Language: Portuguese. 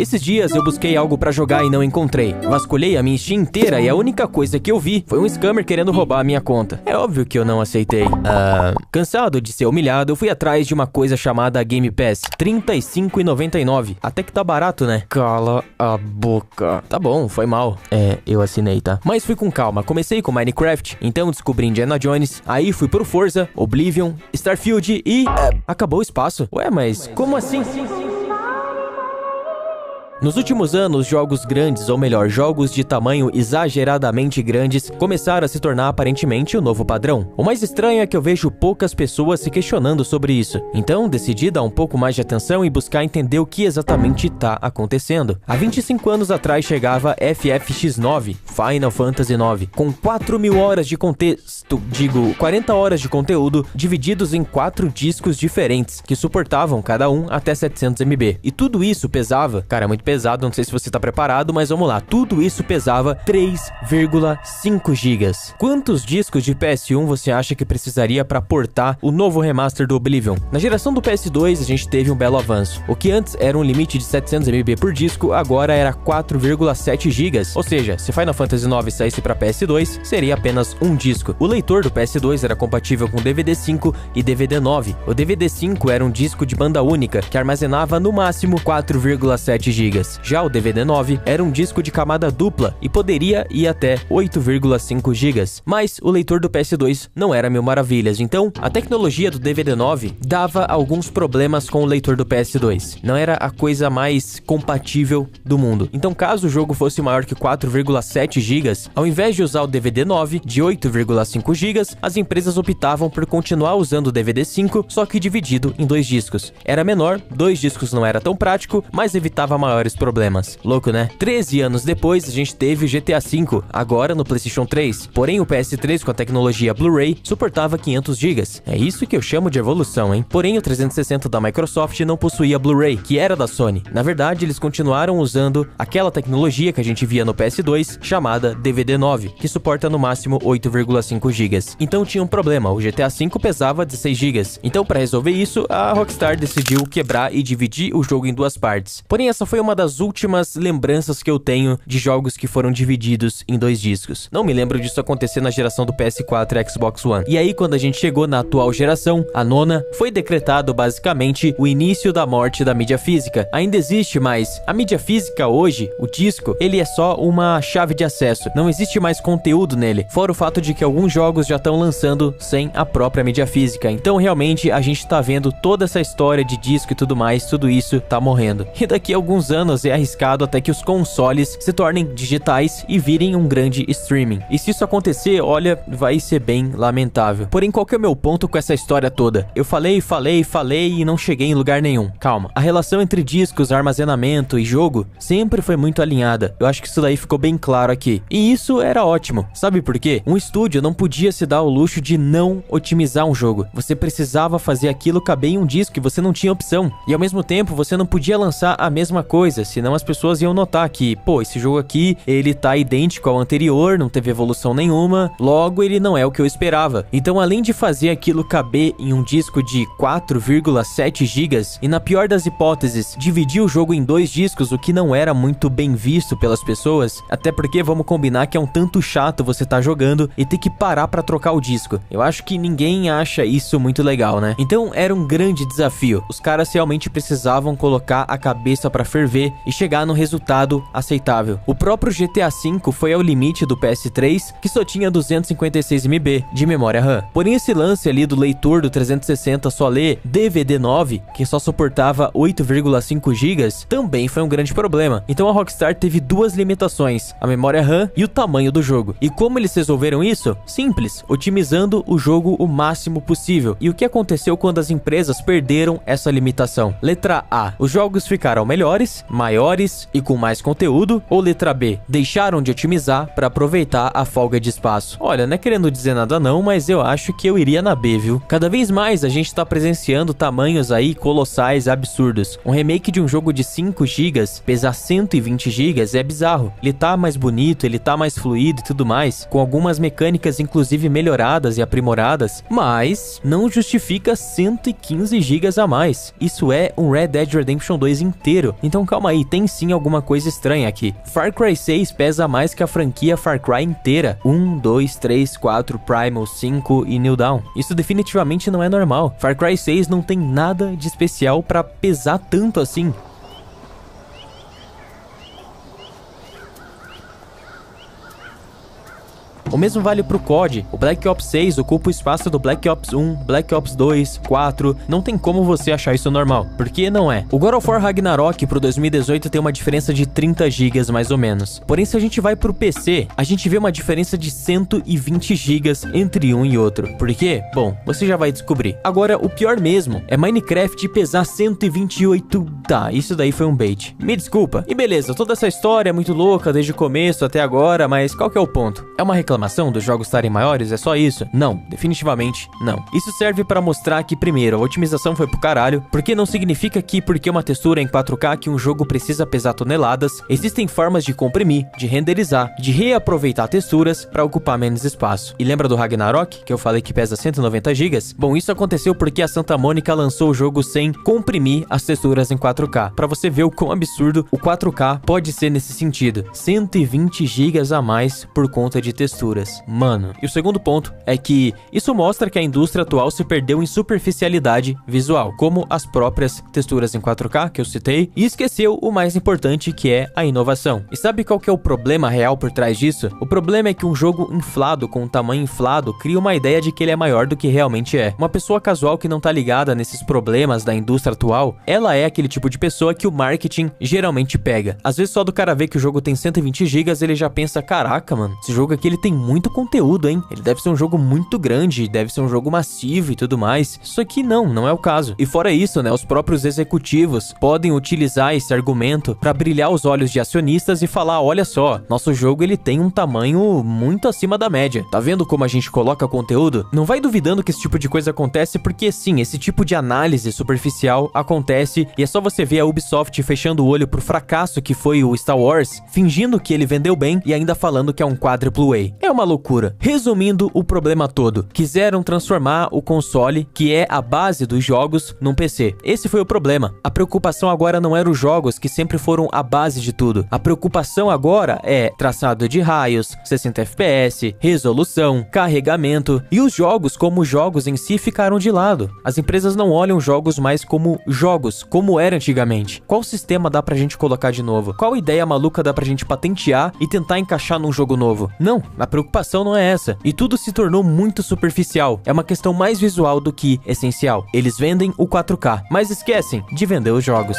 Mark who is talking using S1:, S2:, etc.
S1: Esses dias eu busquei algo pra jogar e não encontrei. Vasculhei a minha Steam inteira e a única coisa que eu vi foi um scammer querendo roubar a minha conta. É óbvio que eu não aceitei. Cansado de ser humilhado, eu fui atrás de uma coisa chamada Game Pass. R$35,99. Até que tá barato, né? Cala a boca. Tá bom, foi mal. Eu assinei, tá? Mas fui com calma. Comecei com Minecraft, então descobri Indiana Jones, aí fui pro Forza, Oblivion, Starfield e... acabou o espaço. Ué, mas como assim? Nos últimos anos, jogos grandes, ou melhor, jogos de tamanho exageradamente grandes, começaram a se tornar aparentemente o novo padrão. O mais estranho é que eu vejo poucas pessoas se questionando sobre isso. Então, decidi dar um pouco mais de atenção e buscar entender o que exatamente está acontecendo. Há 25 anos atrás chegava FFX9, Final Fantasy IX, com 4.000 horas de contexto, 40 horas de conteúdo, divididos em 4 discos diferentes, que suportavam cada um até 700 MB. E tudo isso pesava, cara, muito pesado, não sei se você tá preparado, mas vamos lá. Tudo isso pesava 3,5 GB. Quantos discos de PS1 você acha que precisaria para portar o novo remaster do Oblivion? Na geração do PS2, a gente teve um belo avanço. O que antes era um limite de 700 MB por disco, agora era 4,7 GB. Ou seja, se Final Fantasy IX saísse para PS2, seria apenas um disco. O leitor do PS2 era compatível com DVD5 e DVD9. O DVD5 era um disco de banda única, que armazenava no máximo 4,7 GB. Já o DVD9 era um disco de camada dupla e poderia ir até 8,5 GB. Mas o leitor do PS2 não era mil maravilhas, então a tecnologia do DVD9 dava alguns problemas com o leitor do PS2. Não era a coisa mais compatível do mundo. Então, caso o jogo fosse maior que 4,7 GB, ao invés de usar o DVD9 de 8,5 GB, as empresas optavam por continuar usando o DVD5, só que dividido em 2 discos. Era menor, 2 discos não era tão prático, mas evitava maiores problemas. Louco, né? 13 anos depois, a gente teve o GTA V, agora no PlayStation 3. Porém, o PS3 com a tecnologia Blu-ray suportava 500 GB. É isso que eu chamo de evolução, hein? Porém, o 360 da Microsoft não possuía Blu-ray, que era da Sony. Na verdade, eles continuaram usando aquela tecnologia que a gente via no PS2, chamada DVD9, que suporta no máximo 8,5 GB. Então tinha um problema, o GTA V pesava 16 GB. Então, para resolver isso, a Rockstar decidiu quebrar e dividir o jogo em 2 partes. Porém, essa foi uma das últimas lembranças que eu tenho de jogos que foram divididos em 2 discos. Não me lembro disso acontecer na geração do PS4 e Xbox One. E aí, quando a gente chegou na atual geração, a nona, foi decretado basicamente o início da morte da mídia física. Ainda existe, mas a mídia física hoje, o disco, ele é só uma chave de acesso. Não existe mais conteúdo nele, fora o fato de que alguns jogos já estão lançando sem a própria mídia física. Então, realmente, a gente tá vendo toda essa história de disco e tudo mais, tudo isso tá morrendo. E daqui a alguns anos é arriscado até que os consoles se tornem digitais e virem um grande streaming. E se isso acontecer, olha, vai ser bem lamentável. Porém, qual que é o meu ponto com essa história toda? Eu falei e não cheguei em lugar nenhum. Calma. A relação entre discos, armazenamento e jogo sempre foi muito alinhada. Eu acho que isso daí ficou bem claro aqui. E isso era ótimo. Sabe por quê? Um estúdio não podia se dar o luxo de não otimizar um jogo. Você precisava fazer aquilo caber em um disco e você não tinha opção. E ao mesmo tempo, você não podia lançar a mesma coisa, senão as pessoas iam notar que, pô, esse jogo aqui, ele tá idêntico ao anterior, não teve evolução nenhuma, logo ele não é o que eu esperava. Então, além de fazer aquilo caber em um disco de 4,7 GB, e na pior das hipóteses, dividir o jogo em 2 discos, o que não era muito bem visto pelas pessoas, até porque vamos combinar que é um tanto chato você tá jogando e ter que parar pra trocar o disco. Eu acho que ninguém acha isso muito legal, né? Então, era um grande desafio. Os caras realmente precisavam colocar a cabeça pra ferver e chegar no resultado aceitável. O próprio GTA V foi ao limite do PS3, que só tinha 256 MB de memória RAM. Porém, esse lance ali do leitor do 360 só ler DVD9, que só suportava 8,5 GB, também foi um grande problema. Então a Rockstar teve 2 limitações, a memória RAM e o tamanho do jogo. E como eles resolveram isso? Simples, otimizando o jogo o máximo possível. E o que aconteceu quando as empresas perderam essa limitação? Letra A, os jogos ficaram melhores, maiores e com mais conteúdo, ou letra B, deixaram de otimizar para aproveitar a folga de espaço. Olha, não é querendo dizer nada não, mas eu acho que eu iria na B, viu? Cada vez mais a gente tá presenciando tamanhos aí colossais, absurdos. Um remake de um jogo de 5 GB pesar 120 GB é bizarro. Ele tá mais bonito, ele tá mais fluido e tudo mais, com algumas mecânicas inclusive melhoradas e aprimoradas, mas não justifica 115 GB a mais. Isso é um Red Dead Redemption 2 inteiro. Então calma calma aí, tem sim alguma coisa estranha aqui. Far Cry 6 pesa mais que a franquia Far Cry inteira. 1, 2, 3, 4, Primal, 5 e New Dawn. Isso definitivamente não é normal. Far Cry 6 não tem nada de especial pra pesar tanto assim. O mesmo vale pro COD. O Black Ops 6 ocupa o espaço do Black Ops 1, Black Ops 2, 4. Não tem como você achar isso normal, porque não é. O God of War Ragnarok pro 2018 tem uma diferença de 30 GB mais ou menos. Porém, se a gente vai pro PC, a gente vê uma diferença de 120 GB entre um e outro. Por quê? Bom, você já vai descobrir. Agora, o pior mesmo é Minecraft pesar 128... Tá, isso daí foi um bait. Me desculpa. E beleza, toda essa história é muito louca desde o começo até agora, mas qual que é o ponto? É uma reclamação dos jogos estarem maiores? É só isso? Não, definitivamente não. Isso serve para mostrar que, primeiro, a otimização foi pro caralho, porque não significa que porque uma textura é em 4K que um jogo precisa pesar toneladas. Existem formas de comprimir, de renderizar, de reaproveitar texturas para ocupar menos espaço. E lembra do Ragnarok, que eu falei que pesa 190 GB? Bom, isso aconteceu porque a Santa Mônica lançou o jogo sem comprimir as texturas em 4K, para você ver o quão absurdo o 4K pode ser nesse sentido. 120 GB a mais por conta de texturas. Mano. E o segundo ponto é que isso mostra que a indústria atual se perdeu em superficialidade visual, como as próprias texturas em 4K que eu citei, e esqueceu o mais importante, que é a inovação. E sabe qual que é o problema real por trás disso? O problema é que um jogo inflado com um tamanho inflado cria uma ideia de que ele é maior do que realmente é. Uma pessoa casual que não tá ligada nesses problemas da indústria atual, ela é aquele tipo de pessoa que o marketing geralmente pega. Às vezes só do cara ver que o jogo tem 120 GB, ele já pensa, caraca, mano, esse jogo aqui ele tem muito conteúdo, hein? Ele deve ser um jogo muito grande, deve ser um jogo massivo e tudo mais. Isso aqui não é o caso. E fora isso, né, os próprios executivos podem utilizar esse argumento para brilhar os olhos de acionistas e falar, olha só, nosso jogo ele tem um tamanho muito acima da média. Tá vendo como a gente coloca conteúdo? Não vai duvidando que esse tipo de coisa acontece, porque sim, esse tipo de análise superficial acontece, e é só você ver a Ubisoft fechando o olho pro fracasso que foi o Star Wars, fingindo que ele vendeu bem e ainda falando que é um quadruple A. É uma loucura. Resumindo o problema todo, quiseram transformar o console, que é a base dos jogos, num PC. Esse foi o problema. A preocupação agora não era os jogos, que sempre foram a base de tudo. A preocupação agora é traçado de raios, 60 FPS, resolução, carregamento, e os jogos como jogos em si ficaram de lado. As empresas não olham jogos mais como jogos, como era antigamente. Qual sistema dá pra gente colocar de novo? Qual ideia maluca dá pra gente patentear e tentar encaixar num jogo novo? Não, a preocupação não é essa. E tudo se tornou muito superficial. É uma questão mais visual do que essencial. Eles vendem o 4K, mas esquecem de vender os jogos.